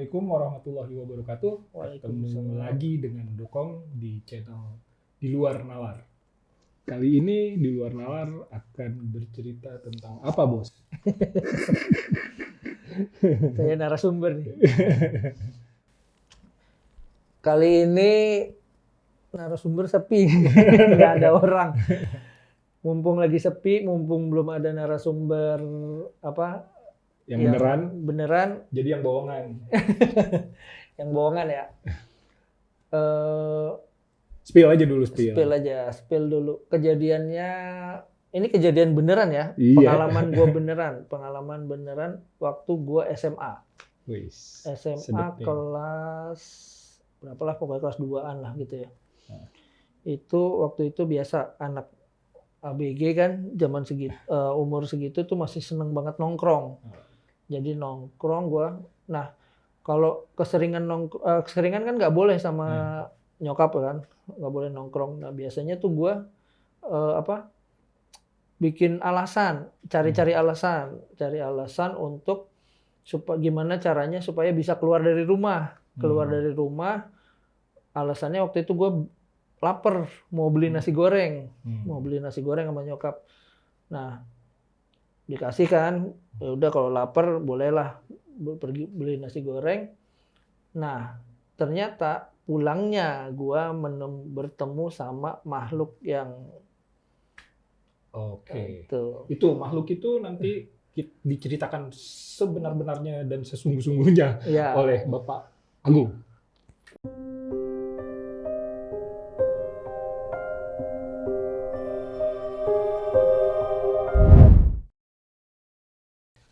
Assalamualaikum warahmatullahi wabarakatuh. Ketemu Waalaikumsalam. lagi dengan Dokong di channel Di Luar Nalar. Kali ini Di Luar Nalar akan bercerita tentang apa, Bos? Saya narasumber nih. Kali ini narasumber sepi, nggak ada orang. Mumpung lagi sepi, mumpung belum ada narasumber apa Yang beneran, jadi yang bohongan. yang bohongan ya. Spill aja dulu, spill. Spill dulu. Kejadiannya, ini kejadian beneran ya. Iya. Pengalaman beneran waktu gua SMA. Wis, SMA sedep nih. kelas berapa lah, pokoknya kelas 2-an lah gitu ya. Nah. Itu waktu itu biasa anak ABG kan zaman segitu, umur segitu tuh masih seneng banget nongkrong. Jadi nongkrong gua. Nah, kalau keseringan kan nggak boleh sama nyokap kan, nggak boleh nongkrong. Nah, biasanya tuh gua bikin alasan, cari alasan untuk gimana caranya supaya bisa keluar dari rumah. Alasannya waktu itu gue lapar, mau beli nasi goreng. Mau beli nasi goreng sama nyokap. Nah, dikasih kan, ya udah kalau lapar bolehlah pergi beli nasi goreng. Nah, ternyata pulangnya gue bertemu sama makhluk yang Itu makhluk itu nanti diceritakan sebenar-benarnya dan sesungguh-sungguhnya oleh Bapak Agung.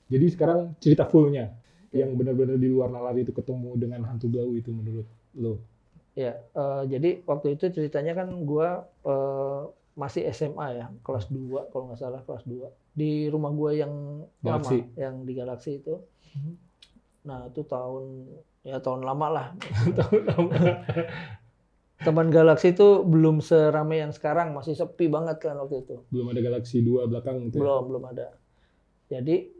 Jadi sekarang cerita fullnya yang benar-benar di luar nalar itu ketemu dengan hantu blau itu menurut lo. Ya, jadi waktu itu ceritanya kan gue masih SMA ya, kelas 2 kalau nggak salah, kelas 2. Di rumah gue yang Galaxy. lama, yang di Galaxy itu. Nah, itu tahun lama lah. Teman Galaxy itu belum seramai yang sekarang, masih sepi banget kan waktu itu. Belum ada Galaxy 2 belakang gitu. Belum ada. Jadi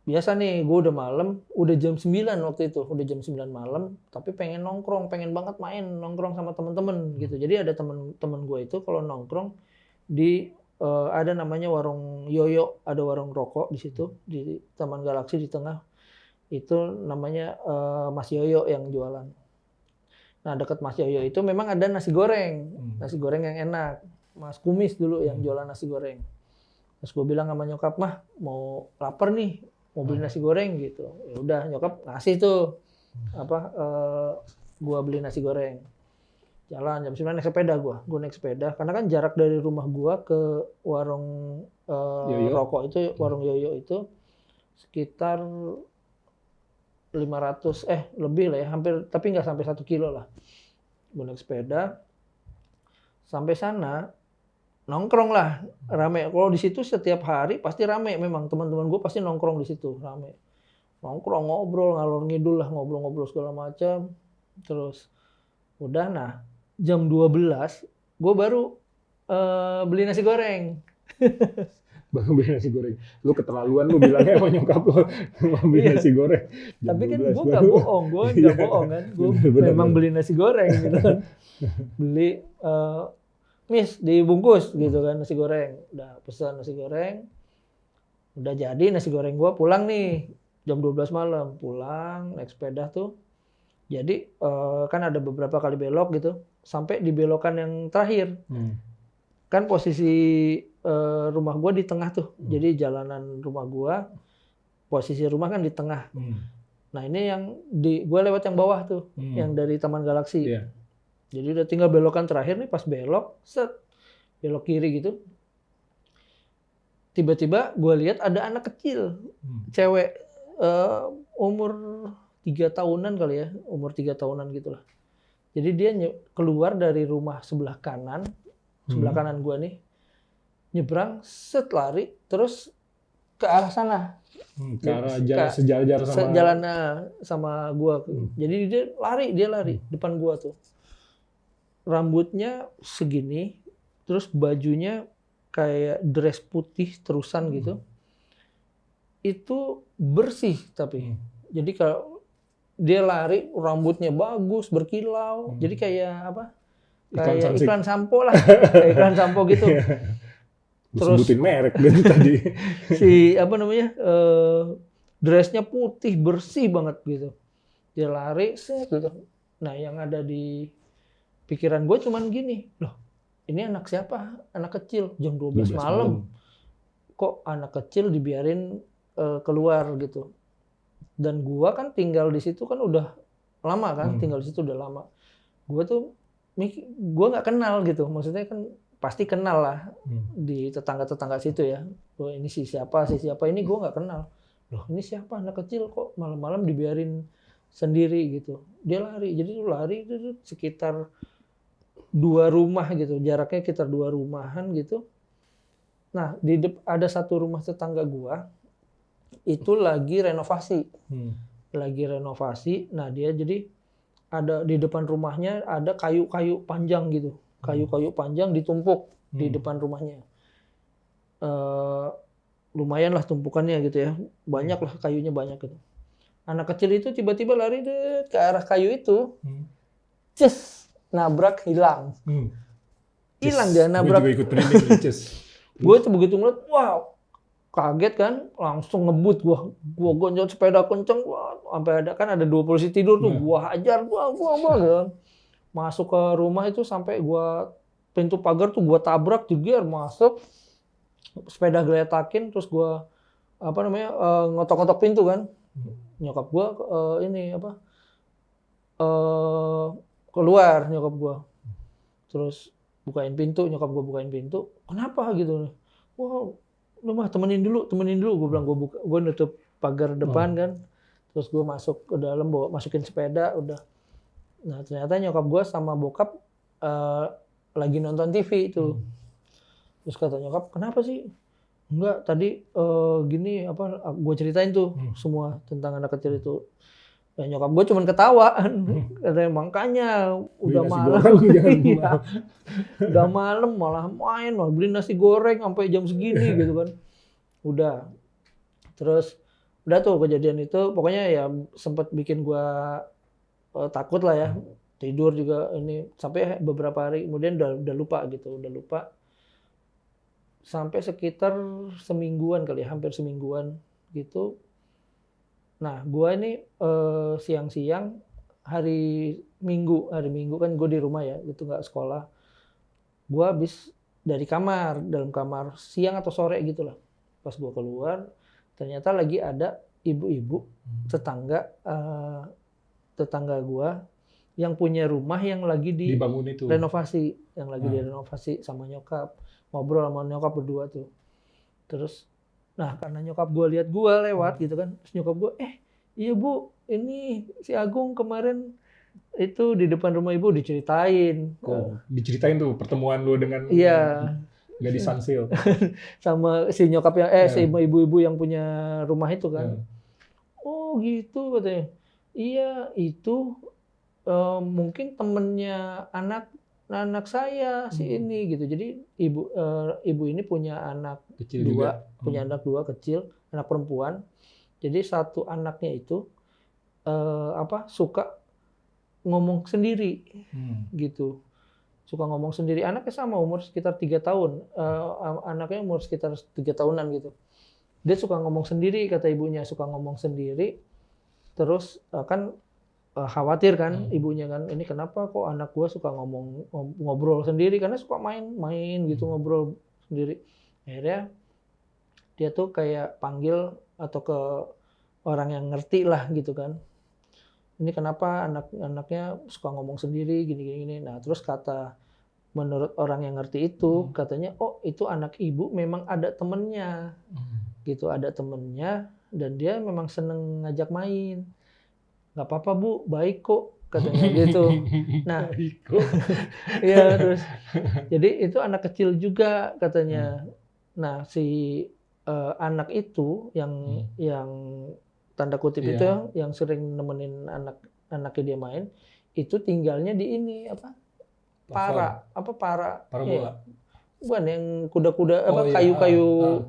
biasa nih, gue udah malam, udah jam 9 waktu itu, udah jam 9 malam, tapi pengen nongkrong, pengen banget main nongkrong sama temen-temen gitu. Jadi ada temen gue itu kalau nongkrong di ada namanya warung Yoyo, ada warung rokok di situ di Taman Galaxy di tengah. Itu namanya Mas Yoyo yang jualan. Nah, dekat Mas Yoyo itu memang ada nasi goreng yang enak. Mas Kumis dulu yang jualan nasi goreng. Terus gue bilang sama nyokap, mah mau lapar nih, mau beli nasi goreng gitu. Ya udah, nyokap ngasih tuh gue beli nasi goreng. Jalan jam 9 naik sepeda gue naik sepeda karena kan jarak dari rumah gue ke warung rokok itu, warung Yoyo itu sekitar 500 lebih lah ya, hampir, tapi nggak sampai 1 kilo lah. Gue naik sepeda sampai sana, nongkrong lah, rame. Kalau di situ setiap hari pasti rame, memang teman-teman gue pasti nongkrong di situ, rame. Nongkrong, ngobrol, ngalor ngidul lah, ngobrol-ngobrol segala macam. Terus udah, nah jam 12 gue baru beli nasi goreng. Baru beli nasi goreng. Lu keterlaluan lu bilangnya sama nyokap lu mau beli nasi goreng. Tapi kan gue nggak bohong, kan. Gue memang beli nasi goreng gitu kan. Beli Miss dibungkus gitu kan nasi goreng. Udah pesan nasi goreng. Udah jadi nasi goreng gue, pulang nih jam 12 malam. Pulang naik sepeda tuh. Jadi kan ada beberapa kali belok gitu. Sampai di belokan yang terakhir. Kan posisi rumah gue di tengah tuh. Jadi jalanan rumah gue, posisi rumah kan di tengah. Nah, ini yang gue lewat yang bawah tuh. Yang dari Taman Galaxy. Jadi udah tinggal belokan terakhir nih, pas belok, belok kiri gitu. Tiba-tiba gue lihat ada anak kecil, cewek, umur 3 tahunan kali ya, umur 3 tahunan gitu lah. Jadi dia keluar dari rumah sebelah kanan gue nih, nyebrang, lari, terus ke arah sana. Ke arah sejajar sama gue. Jadi dia lari depan gue tuh. Rambutnya segini, terus bajunya kayak dress putih terusan gitu. Itu bersih tapi. Jadi kalau dia lari, rambutnya bagus, berkilau. Jadi kayak apa? Kayak iklan sampo lah, kayak iklan sampo gitu. Terus sebutin merek gitu tadi. Si apa namanya? Dressnya putih, bersih banget gitu. Dia lari, set gitu. Nah, yang ada di pikiran gue cuman gini, loh, ini anak siapa? Anak kecil, jam 12 malam. Kok anak kecil dibiarin keluar gitu. Dan gua kan tinggal di situ kan udah lama kan, tinggal di situ udah lama. Gua tuh gua nggak kenal gitu, maksudnya kan pasti kenal lah di tetangga-tetangga situ ya. Oh, ini si siapa ini gua nggak kenal. Loh, ini siapa anak kecil kok malam-malam dibiarin sendiri gitu. Dia lari, jadi tuh lari itu sekitar 2 rumah gitu, jaraknya sekitar 2 rumahan gitu. Nah, ada satu rumah tetangga gua itu lagi renovasi. Lagi renovasi. Nah, dia jadi ada di depan rumahnya ada kayu-kayu panjang gitu. Kayu-kayu panjang ditumpuk di depan rumahnya. Lumayan lah tumpukannya gitu ya. Banyak lah kayunya banyak gitu. Anak kecil itu tiba-tiba lari ke arah kayu itu. Ces, nabrak hilang. Hilang dia nabrak. Gue juga ikut merinding nih, Ces. Gue tuh begitu ngeliat, wow, kaget kan, langsung ngebut gue gonjot sepeda kenceng, wah, sampai ada 2 polisi tidur tuh, gue hajar, gua gitu. Masuk ke rumah itu sampai pintu pagar tuh gue tabrak, jeger masuk, sepeda geletakin, terus gue ngotok-ngotok pintu kan, nyokap gue keluar nyokap gue, terus bukain pintu, nyokap gue bukain pintu, kenapa gitu? Wah, lu mah temenin dulu, gue bilang, gue nutup pagar depan kan, terus gue masuk ke dalam, masukin sepeda, udah. Nah ternyata nyokap gue sama bokap lagi nonton TV itu, terus kata nyokap, kenapa sih? Enggak, tadi gini gue ceritain tuh semua tentang anak kecil itu. Ya, nyokap gue cuman ketawa, katanya makanya udah malam, udah malam malah main, beli nasi goreng sampai jam segini gitu kan, udah. Terus udah tuh kejadian itu, pokoknya ya sempat bikin gue takut lah ya, tidur juga ini sampai beberapa hari kemudian udah lupa gitu, sampai sekitar semingguan kali ya, hampir semingguan gitu. Nah, gue ini siang-siang hari Minggu kan gue di rumah ya, gitu nggak sekolah. Gue habis dari dalam kamar siang atau sore gitu lah. Pas gue keluar, ternyata lagi ada ibu-ibu tetangga gue yang punya rumah yang lagi dibangun itu, renovasi, direnovasi sama nyokap, ngobrol sama nyokap berdua tuh. Terus nah, karena nyokap gue lihat gue lewat gitu kan, terus nyokap gue, iya Bu, ini si Agung kemarin itu di depan rumah Ibu diceritain. Diceritain tuh pertemuan lu dengan gadis Sunsil. Sama si nyokap si ibu-ibu yang punya rumah itu kan. Oh gitu katanya. Iya, itu mungkin temennya anak saya si ini gitu. Jadi ibu ini punya anak kecil 2, juga. punya anak 2 kecil, anak perempuan. Jadi satu anaknya itu suka ngomong sendiri gitu. Suka ngomong sendiri. Anaknya sama umur sekitar 3 tahun. Anaknya umur sekitar 3 tahunan gitu. Dia suka ngomong sendiri, kata ibunya, suka ngomong sendiri. Terus kan khawatir kan ibunya kan, ini kenapa kok anak gue suka ngobrol sendiri, karena suka main gitu, ngobrol sendiri. Akhirnya dia tuh kayak panggil atau ke orang yang ngerti lah gitu kan, ini kenapa anaknya suka ngomong sendiri gini. Nah terus menurut orang yang ngerti itu katanya, oh itu anak ibu memang ada temennya gitu, ada temennya dan dia memang seneng ngajak main. Nggak apa-apa Bu, baik kok katanya gitu. Nah, ya terus, jadi itu anak kecil juga katanya. Nah si anak itu yang tanda kutip itu yang sering nemenin anaknya dia main, itu tinggalnya di ini para bola. Bukan yang kuda-kuda kayu-kayu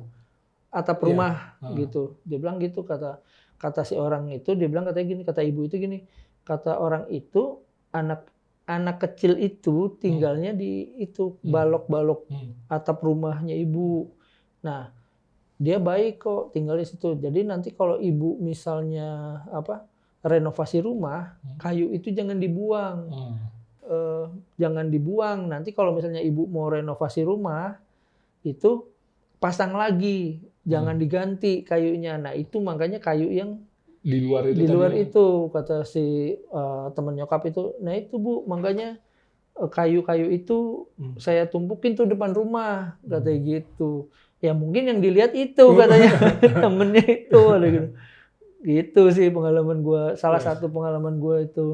atap rumah gitu. Dia bilang gitu, kata kata si orang itu, dia bilang katanya gini, kata ibu itu gini, kata orang itu anak kecil itu tinggalnya di itu balok-balok atap rumahnya ibu. Nah, dia baik kok tinggal di situ. Jadi nanti kalau ibu misalnya renovasi rumah, kayu itu jangan dibuang. Jangan dibuang. Nanti kalau misalnya ibu mau renovasi rumah, itu pasang lagi, jangan diganti kayunya. Nah itu makanya kayu yang di luar itu kata si teman nyokap itu. Nah itu Bu, makanya kayu-kayu itu saya tumpukin tuh depan rumah, katanya gitu. Ya mungkin yang dilihat itu katanya temennya itu, ada gitu. Gitu sih pengalaman gue, salah satu pengalaman gue itu.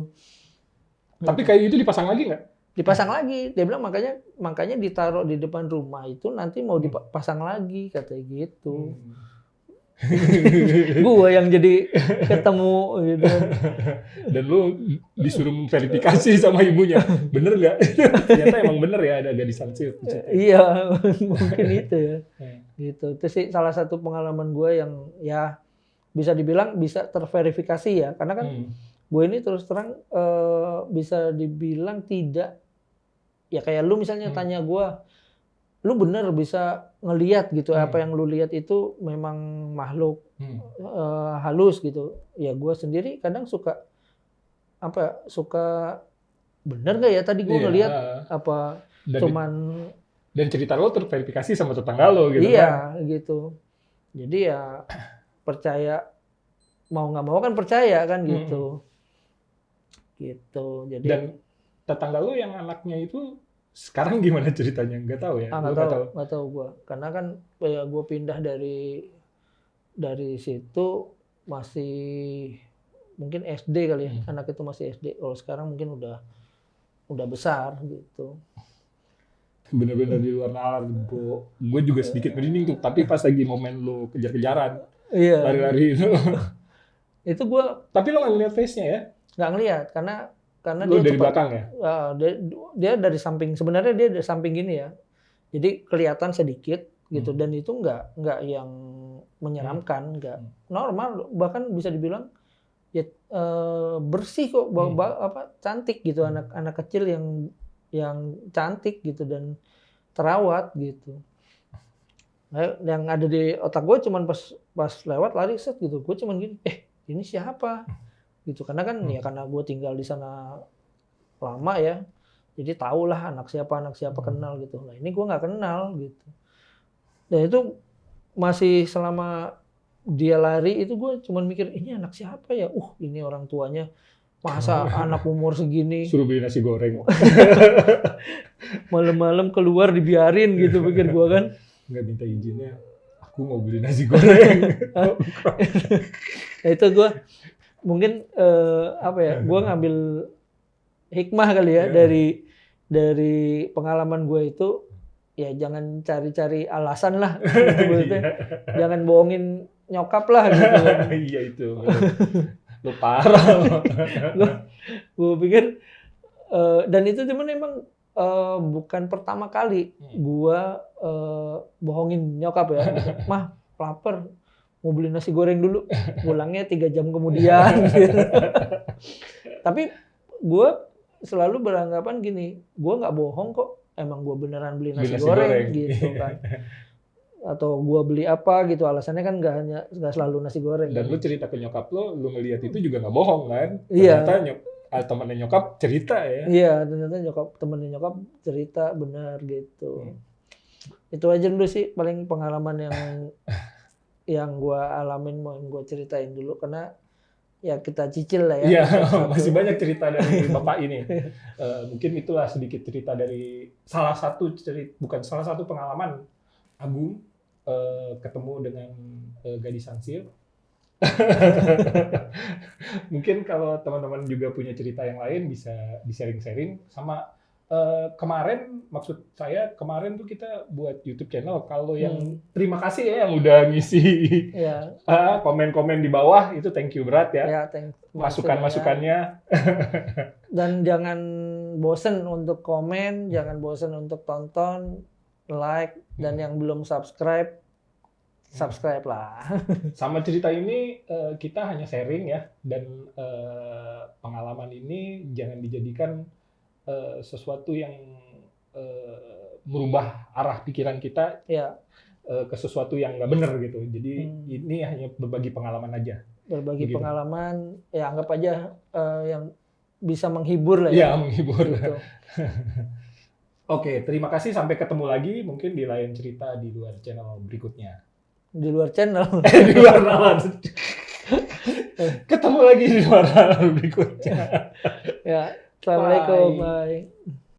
Tapi kayu itu dipasang lagi nggak? Dipasang lagi, dia bilang makanya ditaruh di depan rumah itu nanti mau dipasang lagi, katanya gitu. Gue yang jadi ketemu gitu. Dan lu disuruh verifikasi sama ibunya, bener nggak? Ternyata emang bener ya ada gadis Sansil. Iya, mungkin itu ya. Gitu. Itu sih salah satu pengalaman gue yang ya bisa dibilang bisa terverifikasi ya, karena kan gue ini terus terang bisa dibilang tidak, ya kayak lu misalnya tanya gue, lu bener bisa ngelihat gitu, apa yang lu lihat itu memang makhluk halus gitu. Ya gue sendiri kadang suka bener nggak ya tadi gue ngelihat apa dan cerita lo terverifikasi sama tetangga lo gitu iya, kan? Gitu. Jadi ya percaya mau nggak mau kan percaya kan gitu. Gitu. Jadi dan tetangga lo yang anaknya itu sekarang gimana ceritanya? Nggak tahu ya? Nggak tahu gue. Karena kan ya gue pindah dari situ masih mungkin SD kali ya. Anak itu masih SD. Kalau sekarang mungkin udah besar gitu. Bener-bener di luar nalar. Gue juga sedikit merinding tuh. Tapi pas lagi momen lo kejar-kejaran, lari-lari itu. Itu gue. Tapi lo nggak ngeliat face-nya ya? Nggak ngeliat karena lo dia dari belakang ya? Dia dari samping, sebenarnya dia dari samping gini ya. Jadi kelihatan sedikit gitu dan itu nggak yang menyeramkan, nggak normal, bahkan bisa dibilang ya bersih kok, cantik gitu, anak kecil yang cantik gitu dan terawat gitu. Nah, yang ada di otak gue cuman pas lewat lari set gitu, gue cuman gini, ini siapa? Gitu, karena kan ya karena gue tinggal di sana lama ya, jadi tahulah anak siapa kenal gitu. Nah ini gue nggak kenal gitu, dan itu masih selama dia lari itu gue cuman mikir ini anak siapa ya, ini orang tuanya masa anak umur segini suruh beli nasi goreng malam-malam keluar dibiarin gitu, pikir gue kan. Nggak minta izinnya, aku mau beli nasi goreng. Nah, itu gue mungkin gue ngambil hikmah kali ya dari pengalaman gue itu, ya jangan cari-cari alasan lah gitu, jangan bohongin nyokap lah gitu. Iya itu lu parah. Gue pikir dan itu cuman emang bukan pertama kali gue bohongin nyokap ya, mah lapar mau beli nasi goreng dulu, pulangnya 3 jam kemudian. Gitu. Tapi gue selalu beranggapan gini, gue nggak bohong kok, emang gue beneran beli nasi goreng gitu kan. Atau gue beli apa gitu, alasannya kan nggak selalu nasi goreng. Dan lu cerita ke nyokap lu ngelihat itu juga nggak bohong kan? Iya. Ternyata temannya nyokap cerita ya. Iya, ternyata temennya nyokap cerita benar gitu. Itu aja dulu sih paling pengalaman yang gue alamin, mau gue ceritain dulu, karena ya kita cicil lah ya. Iya, masih banyak cerita dari Bapak ini. Mungkin itulah sedikit cerita dari bukan salah satu pengalaman Agung ketemu dengan gadis Sansil. Mungkin kalau teman-teman juga punya cerita yang lain bisa di-sharing-sharing sama. Kemarin tuh kita buat YouTube channel. Kalau yang terima kasih ya yang udah ngisi komen-komen di bawah, itu thank you berat ya. Masukan-masukannya. Dan jangan bosen untuk komen, jangan bosen untuk tonton, like, dan yang belum subscribe subscribe lah. Sama cerita ini kita hanya sharing ya, dan pengalaman ini jangan dijadikan sesuatu yang merubah arah pikiran kita Ya, ke sesuatu yang nggak benar gitu. Jadi ini hanya berbagi pengalaman aja. berbagi Begitu. pengalaman, ya anggap aja yang bisa menghibur lah Ya, ya. menghibur. Gitu. Oke, terima kasih. Sampai ketemu lagi mungkin di lain cerita di luar channel berikutnya. Di luar channel. Di luar nalar. Ketemu lagi di luar nalar berikutnya. Ya, assalamualaikum, Bye. bye.